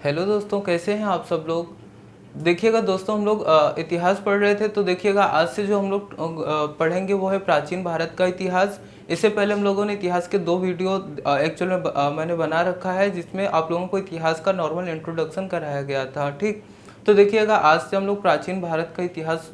Hello दोस्तों, कैसे हैं आप सब लोग। देखिएगा दोस्तों, हम लोग इतिहास पढ़ रहे थे, तो देखिएगा आज से जो हम लोग पढ़ेंगे वो है प्राचीन भारत का इतिहास। इससे पहले हम लोगों ने इतिहास के दो वीडियो एक्चुअल में मैंने बना रखा है, जिसमें आप लोगों को इतिहास का नॉर्मल इंट्रोडक्शन कराया गया था। ठीक, तो देखिएगा आज से हम लोग प्राचीन भारत का इतिहास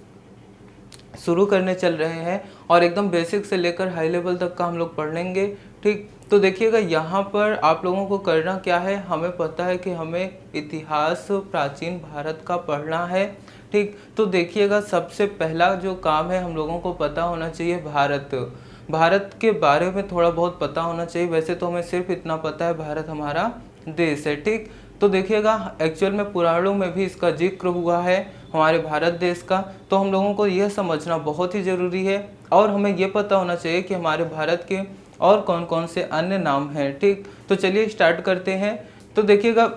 शुरू करने चल रहे हैं और एकदम बेसिक से लेकर हाई लेवल तक का हम लोग पढ़ लेंगे। ठीक, तो देखिएगा यहाँ पर आप लोगों को करना क्या है, हमें पता है कि हमें इतिहास प्राचीन भारत का पढ़ना है। ठीक, तो देखिएगा सबसे पहला जो काम है, हम लोगों को पता होना चाहिए भारत के बारे में थोड़ा बहुत पता होना चाहिए। वैसे तो हमें सिर्फ इतना पता है, भारत हमारा देश है। ठीक, तो देखिएगा एक्चुअल में पुराणों में भी इसका जिक्र हुआ है हमारे भारत देश का। तो हम लोगों को यह समझना बहुत ही ज़रूरी है और हमें यह पता होना चाहिए कि हमारे भारत के और कौन कौन से अन्य नाम हैं। ठीक, तो चलिए स्टार्ट करते हैं। तो देखिएगा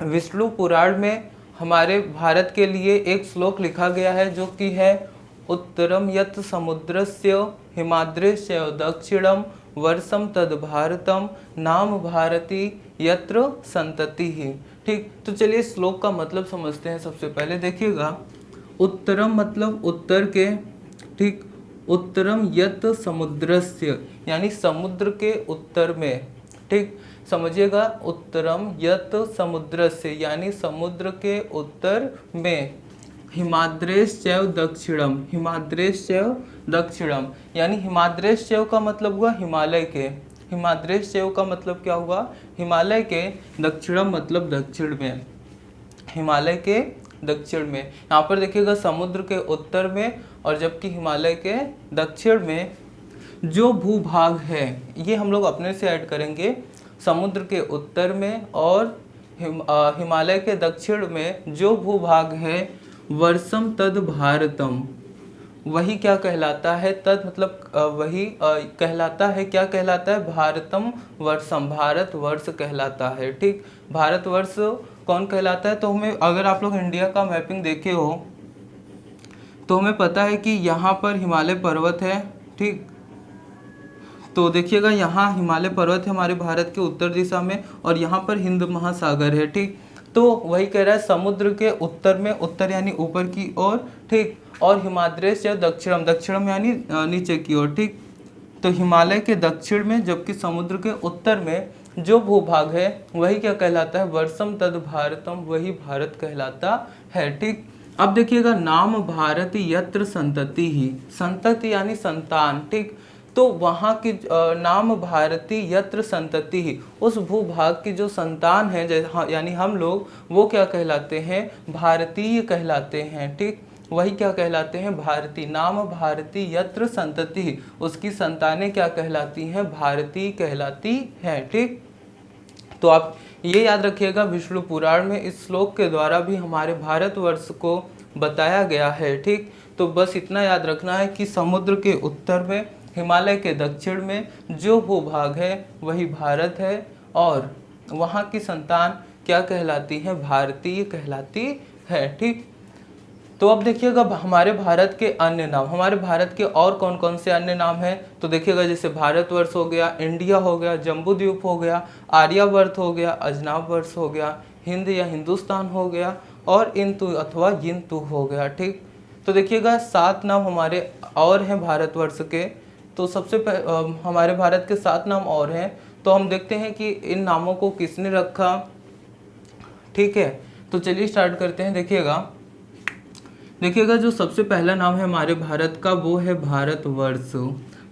विष्णु पुराण में हमारे भारत के लिए एक श्लोक लिखा गया है, जो कि है उत्तरम यत् समुद्रस्य हिमाद्रेश्य दक्षिणम वर्षम तद भारतम नाम भारती यत्र संतति ही। ठीक, तो चलिए श्लोक का मतलब समझते हैं। सबसे पहले देखिएगा, उत्तरम मतलब उत्तर के। ठीक, उत्तरम यत् समुद्रस्य यानी समुद्र के उत्तर में। ठीक, समझिएगा, उत्तरम यत् समुद्रस्य यानी समुद्र के उत्तर में। हिमाद्रेश चैव दक्षिणम, हिमाद्रेश चैव दक्षिणम यानी हिमाद्रेश चैव का मतलब हुआ हिमालय के। हिमाद्रेश चैव का मतलब क्या हुआ, हिमालय के। दक्षिणम मतलब दक्षिण में, हिमालय के दक्षिण में। यहाँ पर देखिएगा समुद्र के उत्तर में और जबकि हिमालय के दक्षिण में जो भूभाग है, ये हम लोग अपने से ऐड करेंगे। समुद्र के उत्तर में और हिमालय के दक्षिण में जो भूभाग है, वर्षम तद भारतम, वही क्या कहलाता है, तद मतलब वही कहलाता है, क्या कहलाता है, भारतम वर्षम, भारत वर्ष कहलाता है। ठीक, भारत वर्ष कौन कहलाता है, तो हमें अगर आप लोग इंडिया का मैपिंग देखे हो तो हमें पता है कि यहाँ पर हिमालय पर्वत है। ठीक, तो देखिएगा यहाँ हिमालय पर्वत है हमारे भारत के उत्तर दिशा में और यहाँ पर हिंद महासागर है। ठीक, तो वही कह रहा है समुद्र के उत्तर में, उत्तर यानी ऊपर की ओर। ठीक, और हिमाद्रेश या दक्षिणम, दक्षिणम यानी नीचे की ओर। ठीक, तो हिमालय के दक्षिण में जबकि समुद्र के उत्तर में जो भूभाग है वही क्या कहलाता है, वर्षम तद भारतम, वही भारत कहलाता है। ठीक, अब देखिएगा नाम भारत यत्र संतति ही, संतति यानी संतान। ठीक, तो वहाँ की नाम भारती यत्र संतति ही, उस भूभाग की जो संतान है यानी हम लोग, वो क्या कहलाते हैं, भारतीय कहलाते हैं। ठीक, वही क्या कहलाते हैं, भारती। नाम भारती यत्र संतति, उसकी संतानें क्या कहलाती हैं, भारतीय कहलाती हैं। ठीक, तो आप ये याद रखिएगा, विष्णु पुराण में इस श्लोक के द्वारा भी हमारे भारतवर्ष को बताया गया है। ठीक, तो बस इतना याद रखना है कि समुद्र के उत्तर में, हिमालय के दक्षिण में जो भूभाग है वही भारत है और वहाँ की संतान क्या कहलाती है, भारतीय कहलाती है। ठीक, तो अब देखिएगा हमारे भारत के अन्य नाम, हमारे भारत के और कौन कौन से अन्य नाम हैं, तो देखिएगा जैसे भारतवर्ष हो गया, इंडिया हो गया, जम्बूद्वीप हो गया, आर्यावर्त हो गया, अजनाब वर्ष हो गया, हिंद या हिंदुस्तान हो गया और इंतु अथवा यिंतु हो गया। ठीक, तो देखिएगा 7 नाम हमारे और हैं भारतवर्ष के। तो सबसे हमारे भारत के 7 नाम और हैं, तो हम देखते हैं कि इन नामों को किसने रखा। ठीक है, तो चलिए स्टार्ट करते हैं। देखिएगा जो सबसे पहला नाम है हमारे भारत का, वो है भारतवर्ष।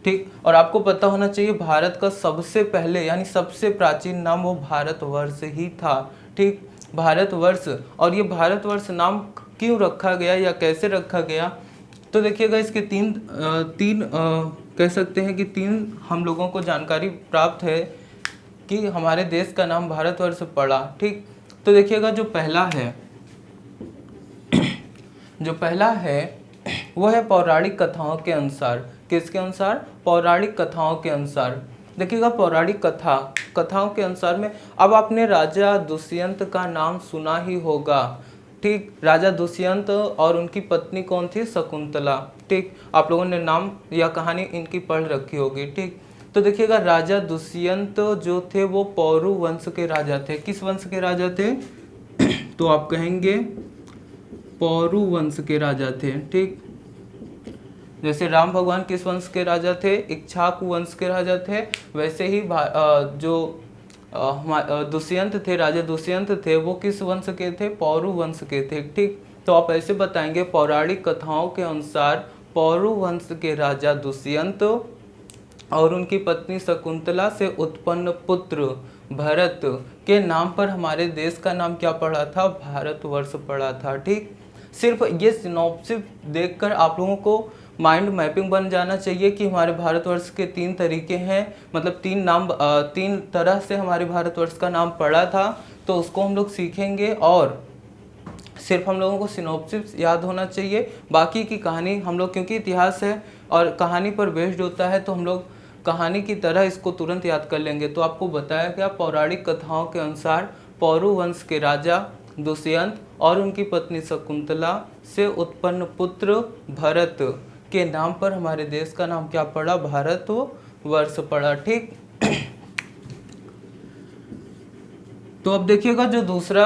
ठीक, और आपको पता होना चाहिए भारत का सबसे पहले यानी सबसे प्राचीन नाम वो भारतवर्ष ही था। ठीक, भारतवर्ष। और ये भारतवर्ष नाम क्यों रखा गया या कैसे रखा गया, तो देखिएगा इसके तीन कह सकते हैं कि 3 हम लोगों को जानकारी प्राप्त है कि हमारे देश का नाम भारतवर्ष पड़ा। ठीक, तो देखिएगा जो पहला है वो है पौराणिक कथाओं के अनुसार। किसके अनुसार, पौराणिक कथाओं के अनुसार। देखिएगा पौराणिक कथाओं के अनुसार में, अब आपने राजा दुष्यंत का नाम सुना ही होगा। ठीक, राजा दुष्यंत और उनकी पत्नी कौन थी, शकुंतला। ठीक, आप लोगों ने नाम या कहानी इनकी पढ़ रखी होगी। ठीक, तो देखिएगा राजा दुष्यंत जो थे वो पौरु वंश के राजा थे। किस वंश के राजा थे? तो आप कहेंगे पौरु वंश के राजा थे। ठीक, जैसे राम भगवान किस वंश के राजा थे? इक्ष्वाकु वंश के राजा थे। वैसे ही दुष्यंत थे, राजा दुष्यंत थे, वो किस वंश के थे? पौरु वंश के थे। ठीक, तो आप ऐसे बताएंगे पौराणिक कथाओं के अनुसार पौरु वंश के राजा दुष्यंत और उनकी पत्नी शकुंतला से उत्पन्न पुत्र भरत के नाम पर हमारे देश का नाम क्या पड़ा था? भारतवर्ष पड़ा था। ठीक, सिर्फ ये सिनॉप्सिस देखकर आप लोगों को माइंड मैपिंग बन जाना चाहिए कि हमारे भारतवर्ष के 3 तरीके हैं, मतलब 3 नाम, 3 तरह से हमारे भारतवर्ष का नाम पड़ा था। तो उसको हम लोग सीखेंगे और सिर्फ हम लोगों को सिनॉप्सिस याद होना चाहिए, बाकी की कहानी हम लोग, क्योंकि इतिहास है और कहानी पर बेस्ड होता है, तो हम लोग कहानी की तरह इसको तुरंत याद कर लेंगे। तो आपको बताया गया पौराणिक कथाओं के अनुसार पौरु वंश के राजा दुष्यंत और उनकी पत्नी शकुंतला से उत्पन्न पुत्र भरत के नाम पर हमारे देश का नाम क्या पड़ा? भारतवर्ष पड़ा। ठीक, तो अब देखिएगा जो दूसरा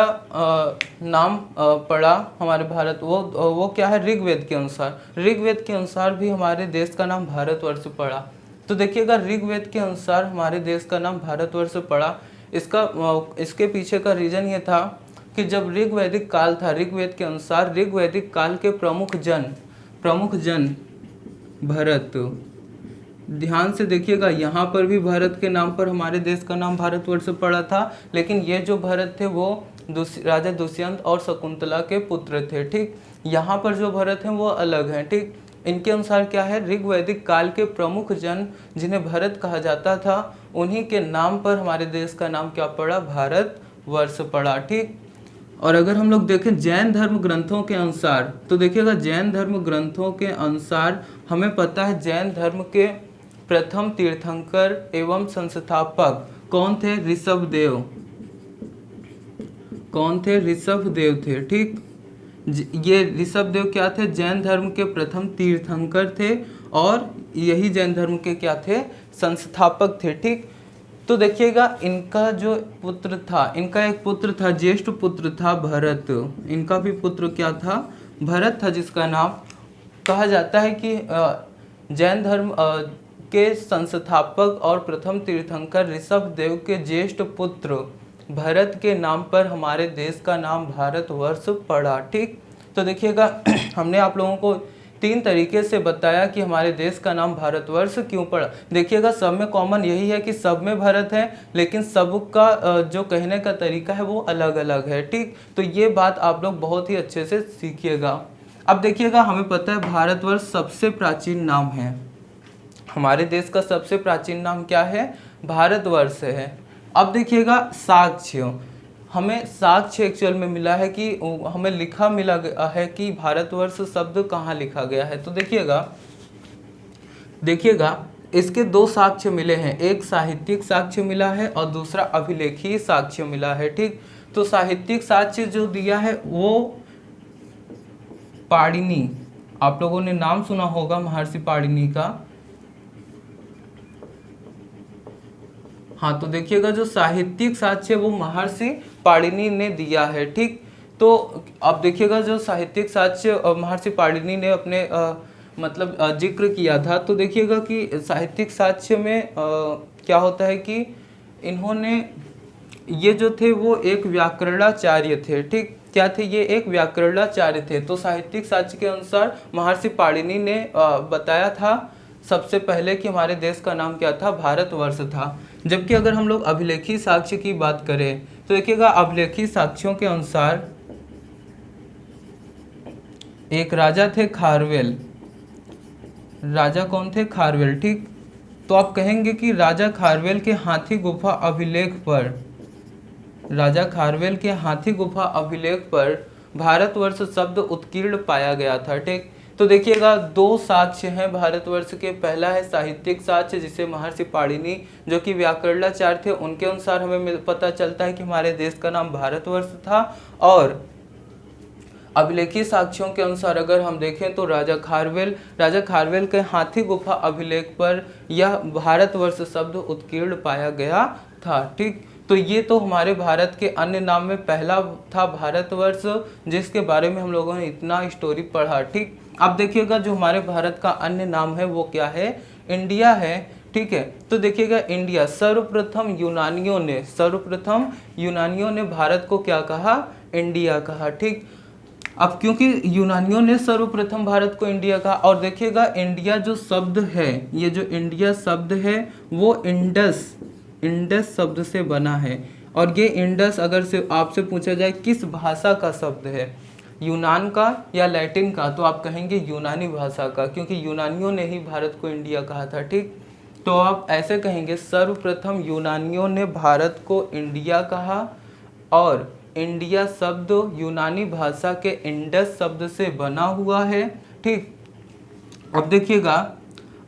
नाम पड़ा हमारे भारत, वो क्या है? ऋग्वेद के अनुसार। ऋग्वेद के अनुसार भी हमारे देश का नाम भारतवर्ष पड़ा। तो देखिएगा ऋग्वेद के अनुसार हमारे देश का नाम भारतवर्ष पड़ा। इसके पीछे का रीजन ये था कि जब ऋग्वैदिक काल था, ऋग्वेद के अनुसार ऋग्वैदिक काल के प्रमुख जन भरत, ध्यान से देखिएगा यहाँ पर भी भरत के नाम पर हमारे देश का नाम भारतवर्ष पड़ा था, लेकिन ये जो भरत थे वो राजा दुष्यंत और शकुंतला के पुत्र थे। ठीक, यहाँ पर जो भरत हैं वो अलग हैं। ठीक, इनके अनुसार क्या है? ऋग्वैदिक काल के प्रमुख जन जिन्हें भरत कहा जाता था, उन्हीं के नाम पर हमारे देश का नाम क्या पड़ा? भारतवर्ष पड़ा। ठीक, और अगर हम लोग देखें जैन धर्म ग्रंथों के अनुसार, तो देखिएगा जैन धर्म ग्रंथों के अनुसार हमें पता है जैन धर्म के प्रथम तीर्थंकर एवं संस्थापक कौन थे? ऋषभदेव। कौन थे? ऋषभदेव थे। ठीक, ये ऋषभदेव क्या थे? जैन धर्म के प्रथम तीर्थंकर थे और यही जैन धर्म के क्या थे? संस्थापक थे। ठीक, तो देखिएगा इनका जो पुत्र था, इनका एक पुत्र था, ज्येष्ठ पुत्र था भरत। इनका भी पुत्र क्या था? भरत था, जिसका नाम कहा जाता है कि जैन धर्म के संस्थापक और प्रथम तीर्थंकर ऋषभदेव के ज्येष्ठ पुत्र भरत के नाम पर हमारे देश का नाम भारतवर्ष पड़ा। ठीक, तो देखिएगा हमने आप लोगों को 3 तरीके से बताया कि हमारे देश का नाम भारतवर्ष क्यों पड़ा। देखिएगा सब में कॉमन यही है कि सब में भरत है, लेकिन सबका जो कहने का तरीका है वो अलग अलग है। ठीक, तो ये बात आप लोग बहुत ही अच्छे से सीखिएगा। अब देखिएगा हमें पता है भारतवर्ष सबसे प्राचीन नाम है, हमारे देश का सबसे प्राचीन नाम क्या है? भारतवर्ष है। अब देखिएगा साक्ष्य, हमें साक्ष्य एक्चुअल में मिला है कि हमें मिला है कि भारतवर्ष शब्द कहाँ लिखा गया है। तो देखिएगा इसके 2 साक्ष्य मिले हैं, एक साहित्यिक साक्ष्य मिला है और दूसरा अभिलेखीय साक्ष्य मिला है। ठीक, तो साहित्यिक साक्ष्य जो दिया है वो पाणिनि, आप लोगों ने नाम सुना होगा महर्षि पाणिनि का। हाँ, तो देखिएगा जो साहित्यिक साक्ष्य वो महर्षि पाणिनि ने दिया है। ठीक, तो अब देखिएगा जो साहित्यिक साक्ष्य महर्षि पाणिनि ने अपने मतलब जिक्र किया था, तो देखिएगा कि साहित्यिक साक्ष्य में क्या होता है कि इन्होंने ये जो थे वो एक व्याकरणाचार्य थे। ठीक, क्या थे? ये एक व्याकरणाचार्य थे। तो साहित्यिक साक्ष्य के अनुसार महर्षि पाणिनि ने बताया था सबसे पहले कि हमारे देश का नाम क्या था? भारतवर्ष था। जबकि अगर हम लोग अभिलेखीय साक्ष्य की बात करें तो देखिएगा अभिलेखीय साक्ष्यों के अनुसार एक राजा थे खारवेल। राजा कौन थे? खारवेल। ठीक, तो आप कहेंगे कि राजा खारवेल के हाथी गुफा अभिलेख पर, राजा खारवेल के हाथी गुफा अभिलेख पर भारतवर्ष शब्द उत्कीर्ण पाया गया था। ठीक, तो देखिएगा 2 साक्ष्य हैं भारतवर्ष के। पहला है साहित्यिक साक्ष्य जिसे महर्षि पाणिनि जो कि व्याकरणाचार्य थे, उनके अनुसार हमें पता चलता है कि हमारे देश का नाम भारतवर्ष था। और अभिलेखीय साक्ष्यों के अनुसार अगर हम देखें तो राजा खारवेल के हाथी गुफा अभिलेख पर यह भारतवर्ष शब्द उत्कीर्ण पाया गया था। ठीक, तो ये तो हमारे भारत के अन्य नाम में पहला था भारतवर्ष, जिसके बारे में हम लोगों ने इतना स्टोरी पढ़ा। ठीक, अब देखिएगा जो हमारे भारत का अन्य नाम है वो क्या है, इंडिया है। ठीक है, तो देखिएगा इंडिया सर्वप्रथम यूनानियों ने भारत को क्या कहा, इंडिया कहा। ठीक, अब क्योंकि यूनानियों ने सर्वप्रथम भारत को इंडिया कहा, और देखिएगा इंडिया जो शब्द है, ये जो इंडिया शब्द है वो इंडस शब्द से बना है। और ये इंडस अगर से आपसे पूछा जाए किस भाषा का शब्द है, यूनान का या लैटिन का, तो आप कहेंगे यूनानी भाषा का, क्योंकि यूनानियों ने ही भारत को इंडिया कहा था। ठीक, तो आप ऐसे कहेंगे सर्वप्रथम यूनानियों ने भारत को इंडिया कहा, और इंडिया शब्द यूनानी भाषा के इंडस शब्द से बना हुआ है। ठीक, अब देखिएगा,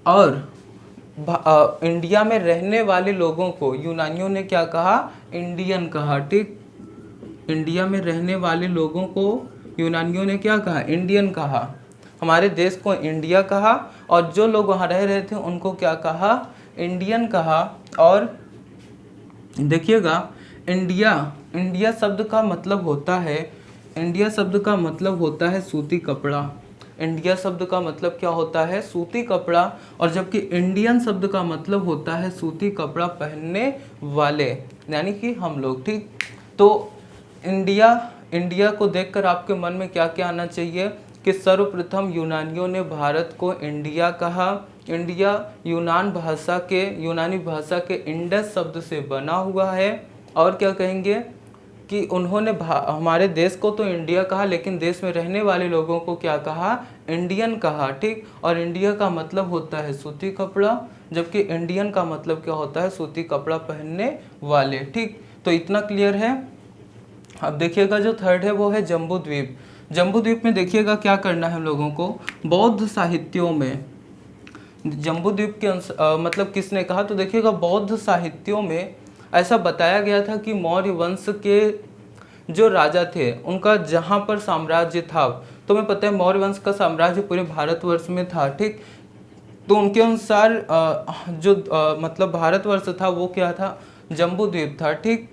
और इंडिया में रहने वाले लोगों को यूनानियों ने क्या कहा, इंडियन कहा। ठीक, इंडिया में रहने वाले लोगों को यूनानियों ने क्या कहा, इंडियन कहा। हमारे देश को इंडिया कहा, और जो लोग वहाँ रह रहे थे उनको क्या कहा, इंडियन कहा। और देखिएगा इंडिया शब्द का मतलब होता है, इंडिया शब्द का मतलब होता है सूती कपड़ा। इंडिया शब्द का मतलब क्या होता है, सूती कपड़ा, और जबकि इंडियन शब्द का मतलब होता है सूती कपड़ा पहनने वाले, यानी कि हम लोग। ठीक, तो इंडिया को देखकर आपके मन में क्या क्या आना चाहिए कि सर्वप्रथम यूनानियों ने भारत को इंडिया कहा। इंडिया यूनानी भाषा के इंडस शब्द से बना हुआ है। और क्या कहेंगे कि उन्होंने हमारे देश को तो इंडिया कहा, लेकिन देश में रहने वाले लोगों को क्या कहा, इंडियन कहा। ठीक, और इंडिया का मतलब होता है सूती कपड़ा, जबकि इंडियन का मतलब क्या होता है, सूती कपड़ा पहनने वाले। ठीक, तो इतना क्लियर है। अब देखिएगा जो थर्ड है वो है जम्बू द्वीप। जम्बू द्वीप में देखिएगा क्या करना है हम लोगों को, बौद्ध साहित्यों में जम्बू द्वीप के मतलब किसने कहा, तो देखिएगा बौद्ध साहित्यों में ऐसा बताया गया था कि मौर्य वंश के जो राजा थे उनका जहाँ पर साम्राज्य था, तो हमें पता है मौर्य वंश का साम्राज्य पूरे भारतवर्ष में था। ठीक, तो उनके अनुसार मतलब भारतवर्ष था वो क्या था, जम्बू द्वीप था। ठीक,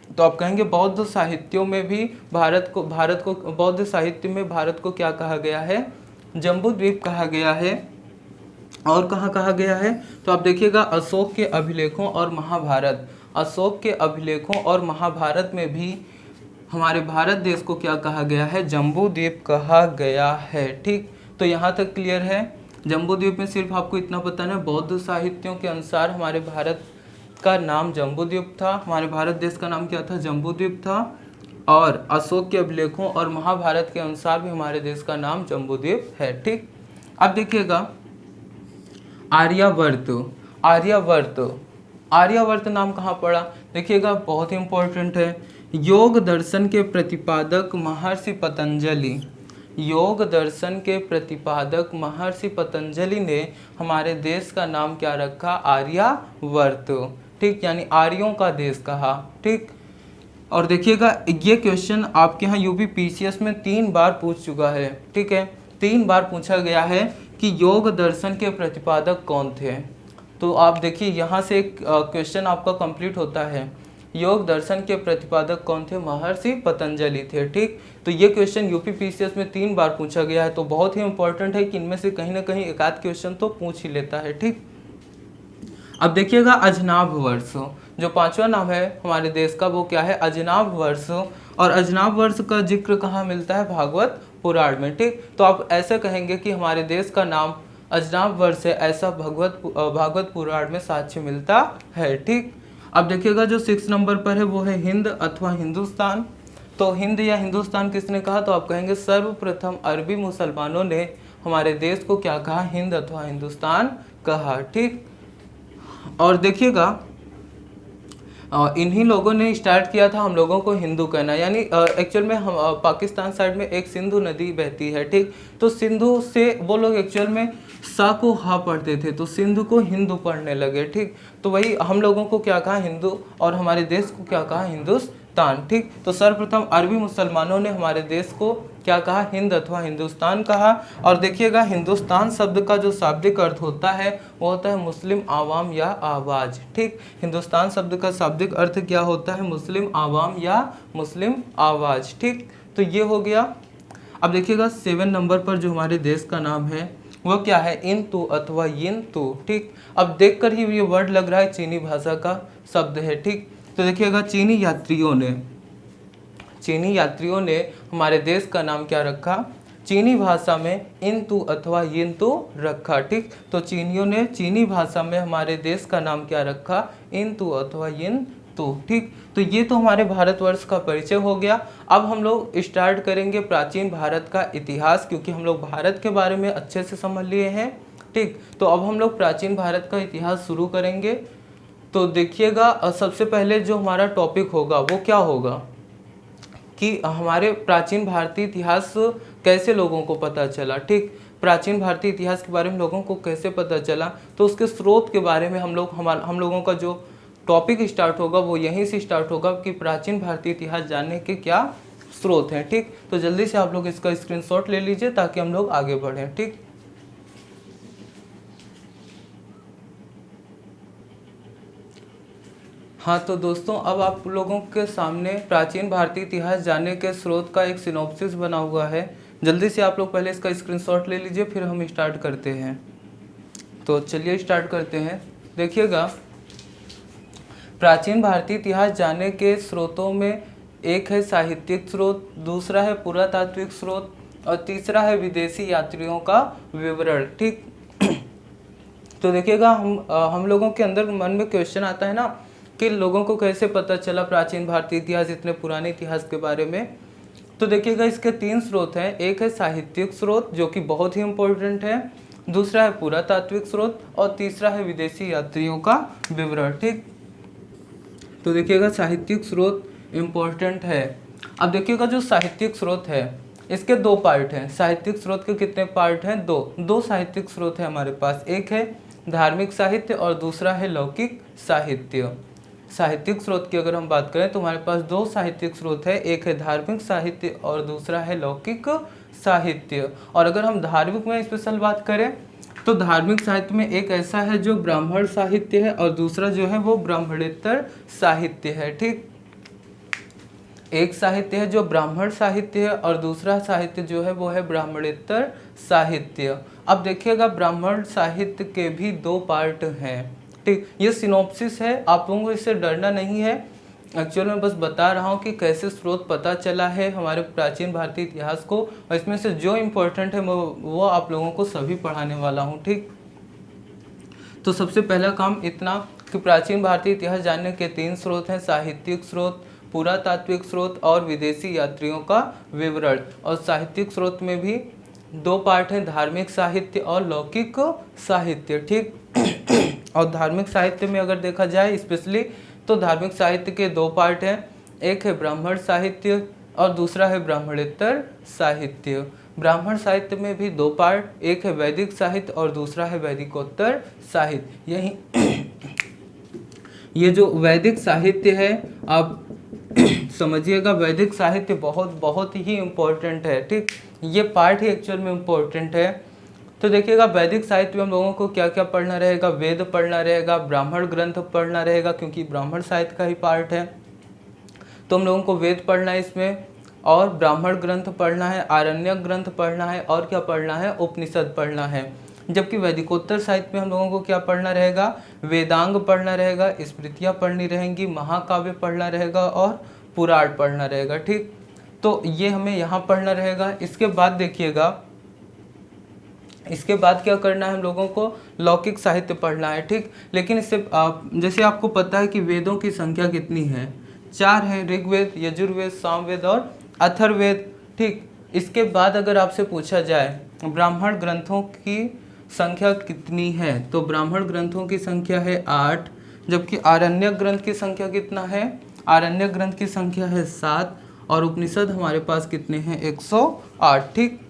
तो आप कहेंगे बौद्ध साहित्यों में भी भारत को बौद्ध साहित्य में भारत को क्या कहा गया है, जम्बू द्वीप कहा गया है। और कहाँ कहा गया है, तो आप देखिएगा अशोक के अभिलेखों और महाभारत में भी हमारे भारत देश को क्या कहा गया है, जम्बू द्वीप कहा गया है। ठीक, तो यहाँ तक क्लियर है। जम्बू द्वीप में सिर्फ आपको इतना पता है, बौद्ध साहित्यों के अनुसार हमारे भारत का नाम जम्बू द्वीप था, हमारे भारत देश का नाम क्या था, जम्बू द्वीप था। और अशोक के अभिलेखों और महाभारत के अनुसार भी हमारे देश का नाम जम्बू द्वीप है। ठीक, अब देखिएगा आर्यावर्त नाम कहाँ पड़ा, देखिएगा बहुत ही इंपॉर्टेंट है। योग दर्शन के प्रतिपादक महर्षि पतंजलि ने हमारे देश का नाम क्या रखा, आर्यावर्त। ठीक, यानी आर्यों का देश कहा। ठीक, और देखिएगा ये क्वेश्चन आपके यहाँ यूपी पीसीएस में 3 बार पूछ चुका है। ठीक है, 3 बार पूछा गया है कि योग दर्शन के प्रतिपादक कौन थे। तो आप देखिए यहाँ से एक क्वेश्चन आपका कंप्लीट होता है, योग दर्शन के प्रतिपादक कौन थे, महर्षि पतंजलि थे। ठीक, तो ये क्वेश्चन यूपी पीसीएस में 3 बार पूछा गया है, तो बहुत ही इंपॉर्टेंट है कि इनमें से कहीं ना कहीं एक आध क्वेश्चन तो पूछ ही लेता है। ठीक, अब देखिएगा अजनाभ वर्ष, जो 5वां नाम है हमारे देश का वो क्या है, अजनाभ वर्ष। और अजनाभ वर्ष का जिक्र कहाँ मिलता है, भागवत पुराण में। ठीक, तो आप ऐसे कहेंगे कि हमारे देश का नाम अजनाभ वर्ष है, ऐसा भागवत पुराण में साक्ष्य मिलता है। ठीक, अब देखिएगा जो 6 नंबर पर है वो है हिंद अथवा हिंदुस्तान। तो हिंद या हिंदुस्तान किसने कहा, तो आप कहेंगे सर्वप्रथम अरबी मुसलमानों ने हमारे देश को क्या कहा, हिंद अथवा हिंदुस्तान कहा। ठीक, और देखिएगा इन्हीं लोगों ने स्टार्ट किया था हम लोगों को हिंदू कहना, यानी एक्चुअल में हम पाकिस्तान साइड में एक सिंधु नदी बहती है। ठीक, तो सिंधु से वो लोग एक्चुअल में सा को हा पढ़ते थे, तो सिंधु को हिंदू पढ़ने लगे। ठीक, तो वही हम लोगों को क्या कहा, हिंदू, और हमारे देश को क्या कहा, हिंदुस्तान। ठीक, तो सर्वप्रथम अरबी मुसलमानों ने हमारे देश को क्या कहा, हिंद अथवा हिंदुस्तान कहा। और देखिएगा हिंदुस्तान शब्द का जो शाब्दिक अर्थ होता है वो होता है मुस्लिम आवाम या आवाज। ठीक, हिंदुस्तान शब्द का शाब्दिक अर्थ क्या होता है, मुस्लिम आवाम या मुस्लिम आवाज। ठीक, तो ये हो गया। अब देखिएगा 7 नंबर पर जो हमारे देश का नाम है वो क्या है, इन तू अथवा यिन तू। ठीक, अब देखकर ही ये वर्ड लग रहा है चीनी भाषा का शब्द है। ठीक, तो देखिएगा चीनी यात्रियों ने हमारे देश का नाम क्या रखा, चीनी भाषा में इन तू अथवा यिन तू रखा। ठीक, तो चीनियों ने चीनी भाषा में हमारे देश का नाम क्या रखा, इन तू अथवा यिन तू। ठीक, तो ये तो हमारे भारतवर्ष का परिचय हो गया। अब हम लोग स्टार्ट करेंगे प्राचीन भारत का इतिहास, क्योंकि हम लोग भारत के बारे में अच्छे से समझ लिए हैं। ठीक, तो अब हम लोग प्राचीन भारत का इतिहास शुरू करेंगे। तो देखिएगा सबसे पहले जो हमारा टॉपिक होगा वो क्या होगा कि हमारे प्राचीन भारतीय इतिहास कैसे लोगों को पता चला। ठीक, प्राचीन भारतीय इतिहास के बारे में लोगों को कैसे पता चला, तो उसके स्रोत के बारे में हम लोगों का जो टॉपिक स्टार्ट होगा वो यहीं से स्टार्ट होगा कि प्राचीन भारतीय इतिहास जानने के क्या स्रोत हैं। ठीक, तो जल्दी से आप लोग इसका स्क्रीनशॉट ले लीजिए ताकि हम लोग आगे बढ़ें। ठीक, हाँ, तो दोस्तों अब आप लोगों के सामने प्राचीन भारतीय इतिहास जानने के स्रोत का एक सिनॉप्सिस बना हुआ है। जल्दी से आप लोग पहले इसका स्क्रीनशॉट ले लीजिए, फिर हम स्टार्ट करते हैं। तो चलिए स्टार्ट करते हैं। देखिएगा प्राचीन भारतीय इतिहास जानने के स्रोतों में एक है साहित्यिक स्रोत, दूसरा है पुरातात्विक स्रोत और तीसरा है विदेशी यात्रियों का विवरण। ठीक, तो देखिएगा हम लोगों के अंदर मन में क्वेश्चन आता है ना कि लोगों को कैसे पता चला प्राचीन भारतीय इतिहास, इतने पुराने इतिहास के बारे में। तो देखिएगा इसके 3 स्रोत हैं। एक है साहित्यिक स्रोत जो कि बहुत ही इम्पोर्टेंट है, दूसरा है पुरातात्विक स्रोत और तीसरा है विदेशी यात्रियों का विवरण। ठीक, तो देखिएगा साहित्यिक स्रोत इम्पोर्टेंट है। अब देखिएगा जो साहित्यिक स्रोत है इसके 2 पार्ट हैं। साहित्यिक स्रोत के कितने पार्ट हैं, 2 साहित्यिक स्रोत है हमारे पास। एक है धार्मिक साहित्य और दूसरा है लौकिक साहित्य। साहित्यिक स्रोत की अगर हम बात करें तो हमारे पास 2 साहित्यिक स्रोत है, एक है धार्मिक साहित्य और दूसरा है लौकिक साहित्य। और अगर हम धार्मिक में स्पेशल बात करें तो धार्मिक साहित्य में एक ऐसा है जो ब्राह्मण साहित्य है और दूसरा जो है वो ब्राह्मणेतर साहित्य है। ठीक, एक साहित्य है जो ब्राह्मण साहित्य है और दूसरा साहित्य जो है वो है ब्राह्मणेतर साहित्य। अब देखिएगा ब्राह्मण साहित्य के भी 2 पार्ट हैं। ठीक, ये सिनॉप्सिस है, आप लोगों को इससे डरना नहीं है। एक्चुअल में बस बता रहा हूँ कि कैसे स्रोत पता चला है हमारे प्राचीन भारतीय इतिहास को, और इसमें से जो इम्पोर्टेंट है वो आप लोगों को सभी पढ़ाने वाला हूँ। ठीक, तो सबसे पहला काम इतना कि प्राचीन भारतीय इतिहास जानने के 3 स्रोत हैं, साहित्यिक स्रोत, पुरातात्विक स्रोत और विदेशी यात्रियों का विवरण। और साहित्यिक स्रोत में भी 2 पार्ट हैं, धार्मिक साहित्य और लौकिक साहित्य। ठीक, और धार्मिक साहित्य में अगर देखा जाए स्पेशली तो धार्मिक साहित्य के 2 पार्ट हैं, एक है ब्राह्मण साहित्य और दूसरा है ब्राह्मणेतर साहित्य। ब्राह्मण साहित्य में भी 2 पार्ट, एक है वैदिक साहित्य और दूसरा है वैदिकोत्तर साहित्य। यही ये जो वैदिक साहित्य है आप समझिएगा, वैदिक साहित्य बहुत ही इम्पोर्टेंट है। ठीक, ये पार्ट ही एक्चुअल में इम्पोर्टेंट है। तो देखिएगा वैदिक साहित्य में हम लोगों को क्या क्या पढ़ना रहेगा, वेद पढ़ना रहेगा, ब्राह्मण ग्रंथ पढ़ना रहेगा क्योंकि ब्राह्मण साहित्य का ही पार्ट है, तो हम लोगों को वेद पढ़ना है इसमें, और ब्राह्मण ग्रंथ पढ़ना है, आरण्यक ग्रंथ पढ़ना है और क्या पढ़ना है, उपनिषद पढ़ना है। जबकि वैदिकोत्तर साहित्य में हम लोगों को क्या पढ़ना रहेगा, वेदांग पढ़ना रहेगा, स्मृतियाँ पढ़नी रहेंगी, महाकाव्य पढ़ना रहेगा और पुराण पढ़ना रहेगा। ठीक, तो ये हमें यहाँ पढ़ना रहेगा। इसके बाद देखिएगा, इसके बाद क्या करना है, हम लोगों को लौकिक साहित्य पढ़ना है। ठीक, लेकिन इससे जैसे आपको पता है कि वेदों की संख्या कितनी है, 4 हैं, ऋग्वेद, यजुर्वेद, सामवेद और अथर्ववेद। ठीक, इसके बाद अगर आपसे पूछा जाए ब्राह्मण ग्रंथों की संख्या कितनी है, तो ब्राह्मण ग्रंथों की संख्या है 8, जबकि आरण्यक ग्रंथ की संख्या कितना है, आरण्यक ग्रंथ की संख्या है 7 और उपनिषद हमारे पास कितने हैं, 108। ठीक,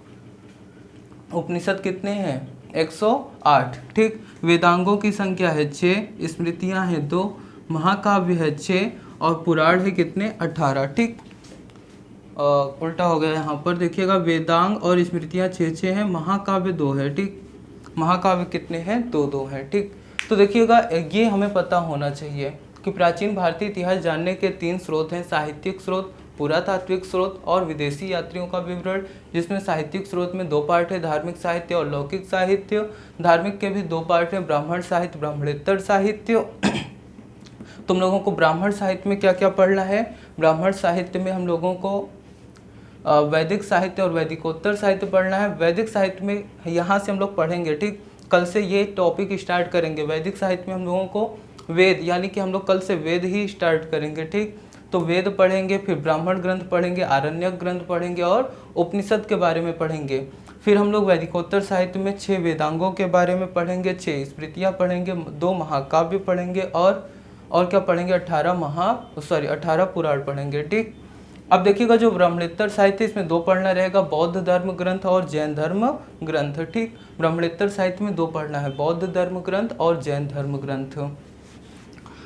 उपनिषद कितने हैं, 108। ठीक, वेदांगों की संख्या है 6, स्मृतियां हैं 2, महाकाव्य है 6 और पुराण है कितने 18। ठीक, उल्टा हो गया यहाँ पर देखिएगा, वेदांग और स्मृतियाँ 6 हैं, महाकाव्य 2 है। ठीक, महाकाव्य कितने हैं 2 हैं। ठीक, तो देखिएगा ये हमें पता होना चाहिए कि प्राचीन भारतीय इतिहास जानने के 3 स्रोत हैं, साहित्यिक स्रोत, पुरातात्विक स्रोत और विदेशी यात्रियों का विवरण, जिसमें साहित्यिक स्रोत में 2 पार्ट है, धार्मिक साहित्य और लौकिक साहित्य। धार्मिक के भी 2 पार्ट हैं, ब्राह्मण साहित्य, ब्राह्मणेतर साहित्य। तुम लोगों को ब्राह्मण साहित्य में क्या क्या पढ़ना है? ब्राह्मण साहित्य में हम लोगों को वैदिक साहित्य और वैदिकोत्तर साहित्य पढ़ना है। वैदिक साहित्य में यहाँ से हम लोग पढ़ेंगे। ठीक, कल से ये टॉपिक स्टार्ट करेंगे। वैदिक साहित्य में हम लोगों को वेद, यानी कि हम लोग कल से वेद ही स्टार्ट करेंगे। ठीक, तो वेद पढ़ेंगे, फिर ब्राह्मण ग्रंथ पढ़ेंगे, आरण्यक ग्रंथ पढ़ेंगे और उपनिषद के बारे में पढ़ेंगे। फिर हम लोग वैदिकोत्तर साहित्य में 6 वेदांगों के बारे में पढ़ेंगे, 6 स्मृतियाँ पढ़ेंगे, 2 महाकाव्य पढ़ेंगे और क्या पढ़ेंगे? 18 पुराण पढ़ेंगे। ठीक, अब देखिएगा जो ब्राह्मणेतर साहित्य, इसमें 2 पढ़ना रहेगा, बौद्ध धर्म ग्रंथ और जैन धर्म ग्रंथ। ठीक, ब्राह्मणेतर साहित्य में 2 पढ़ना है, बौद्ध धर्म ग्रंथ और जैन धर्म ग्रंथ।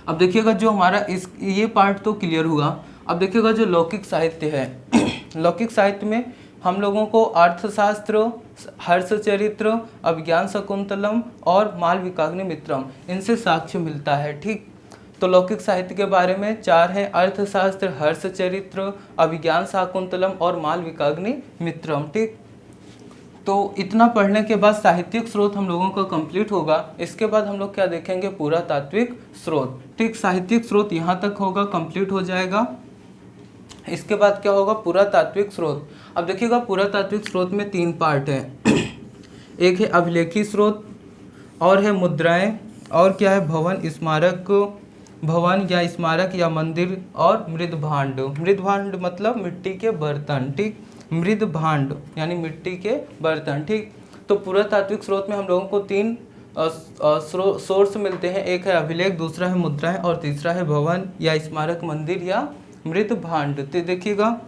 अब देखिएगा जो हमारा ये पार्ट तो क्लियर हुआ। अब देखिएगा जो लौकिक साहित्य है लौकिक साहित्य में हम लोगों को अर्थशास्त्र, हर्षचरित्र, अभिज्ञान शकुंतलम और मालविकाग्नि मित्रम, इनसे साक्ष्य मिलता है। ठीक, तो लौकिक साहित्य के बारे में 4 हैं, अर्थशास्त्र, हर्षचरित्र, अभिज्ञान शाकुंतलम और मालविकाग्नि मित्रम। ठीक, तो इतना पढ़ने के बाद साहित्यिक स्रोत हम लोगों का कंप्लीट होगा। इसके बाद हम लोग क्या देखेंगे? पुरातात्विक स्रोत। ठीक, साहित्यिक स्रोत यहाँ तक होगा, कंप्लीट हो जाएगा। इसके बाद क्या होगा? पुरातात्विक स्रोत। अब देखिएगा पुरातात्विक स्रोत में 3 पार्ट हैं। एक है अभिलेखी स्रोत, और है मुद्राएं, और क्या है? भवन या स्मारक या मंदिर, और मृद भांड। मृद भांड मतलब मिट्टी के बर्तन। ठीक, मृद भांड यानी मिट्टी के बर्तन। ठीक, तो पुरातात्विक स्रोत में हम लोगों को 3 सोर्स मिलते हैं, एक है अभिलेख, दूसरा है मुद्राएं और तीसरा है भवन या स्मारक, मंदिर या मृद भांड। तो देखिएगा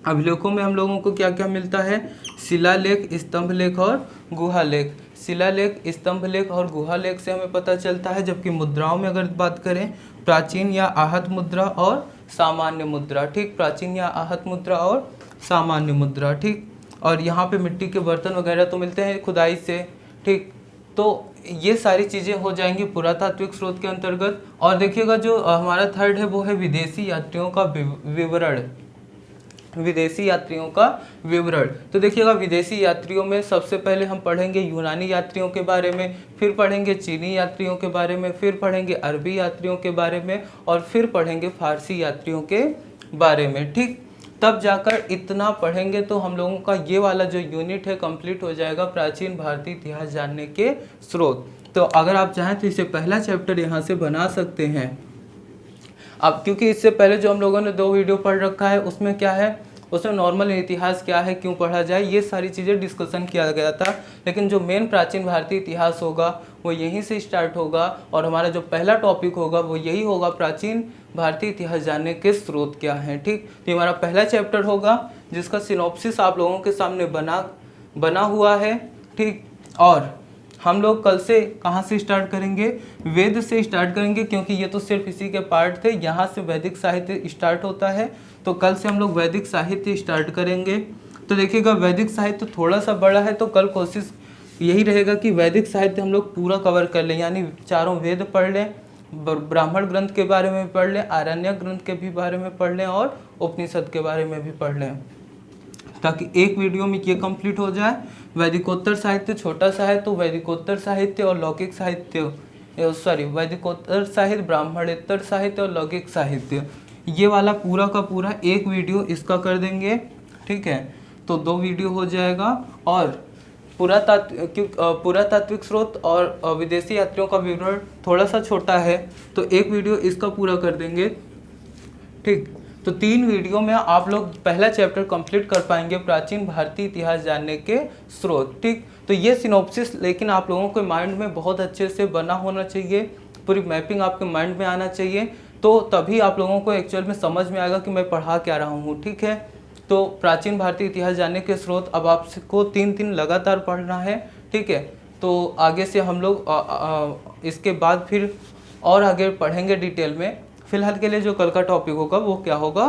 अभिलेखों में हम लोगों को क्या क्या मिलता है? शिलालेख, स्तंभ लेख और गुहा लेख। शिलालेख, स्तंभ लेख और गुहा लेख से हमें पता चलता है, जबकि मुद्राओं में अगर बात करें, प्राचीन या आहत मुद्रा और सामान्य मुद्रा। ठीक, प्राचीन या आहत मुद्रा और सामान्य मुद्रा। ठीक, और यहाँ पे मिट्टी के बर्तन वगैरह तो मिलते हैं खुदाई से। ठीक, तो ये सारी चीज़ें हो जाएंगी पुरातात्विक स्रोत के अंतर्गत। और देखिएगा जो हमारा थर्ड है वो है विदेशी यात्रियों का विवरण। विदेशी यात्रियों का विवरण। तो देखिएगा विदेशी यात्रियों में सबसे पहले हम पढ़ेंगे यूनानी यात्रियों के बारे में, फिर पढ़ेंगे चीनी यात्रियों के बारे में, फिर पढ़ेंगे अरबी यात्रियों के बारे में, और फिर पढ़ेंगे फारसी यात्रियों के बारे में। ठीक, तब जाकर इतना पढ़ेंगे तो हम लोगों का ये वाला जो यूनिट है कंप्लीट हो जाएगा, प्राचीन भारतीय इतिहास जानने के स्रोत। तो अगर आप चाहें तो इसे पहला चैप्टर यहाँ से बना सकते हैं। अब क्योंकि इससे पहले जो हम लोगों ने 2 वीडियो पढ़ रखा है उसमें क्या है, उसमें नॉर्मल इतिहास क्या है, क्यों पढ़ा जाए, ये सारी चीज़ें डिस्कशन किया गया था। लेकिन जो मेन प्राचीन भारतीय इतिहास होगा वो यहीं से स्टार्ट होगा, और हमारा जो पहला टॉपिक होगा वो यही होगा, प्राचीन भारतीय इतिहास जानने के स्रोत क्या हैं। ठीक, तो हमारा पहला चैप्टर होगा जिसका सिनॉप्सिस आप लोगों के सामने बना हुआ है। ठीक, और हम लोग कल से कहाँ से स्टार्ट करेंगे? वेद से स्टार्ट करेंगे, क्योंकि ये तो सिर्फ इसी के पार्ट थे। यहाँ से वैदिक साहित्य स्टार्ट होता है, तो कल से हम लोग वैदिक साहित्य स्टार्ट करेंगे। तो देखिएगा वैदिक साहित्य थोड़ा सा बड़ा है, तो कल कोशिश यही रहेगा कि वैदिक साहित्य हम लोग पूरा कवर कर लें, यानी 4 वेद पढ़ लें, ब्राह्मण ग्रंथ के बारे में पढ़ लें, आरण्यक ग्रंथ के भी बारे में पढ़ लें, और उपनिषद के बारे में भी पढ़ लें, ताकि एक वीडियो में ये कंप्लीट हो जाए। वैदिकोत्तर साहित्य छोटा सा है, तो वैदिकोत्तर साहित्य और लौकिक साहित्य, वैदिकोत्तर साहित्य, ब्राह्मणेतर साहित्य और लौकिक साहित्य, ये वाला पूरा का पूरा एक वीडियो इसका कर देंगे। ठीक है, तो 2 वीडियो हो जाएगा। और पुरातात्विक स्रोत और विदेशी यात्रियों का विवरण थोड़ा सा छोटा है, तो एक वीडियो इसका पूरा कर देंगे। ठीक, तो 3 वीडियो में आप लोग पहला चैप्टर कंप्लीट कर पाएंगे, प्राचीन भारतीय इतिहास जानने के स्रोत। ठीक, तो ये सिनॉप्सिस लेकिन आप लोगों के माइंड में बहुत अच्छे से बना होना चाहिए, पूरी मैपिंग आपके माइंड में आना चाहिए, तो तभी आप लोगों को एक्चुअल में समझ में आएगा कि मैं पढ़ा क्या रहा हूँ। ठीक है, तो प्राचीन भारतीय इतिहास जानने के स्रोत अब आपको 3 लगातार पढ़ना है। ठीक है, तो आगे से हम लोग इसके बाद फिर और आगे पढ़ेंगे डिटेल में। फिलहाल के लिए जो कल का टॉपिक होगा वो क्या होगा,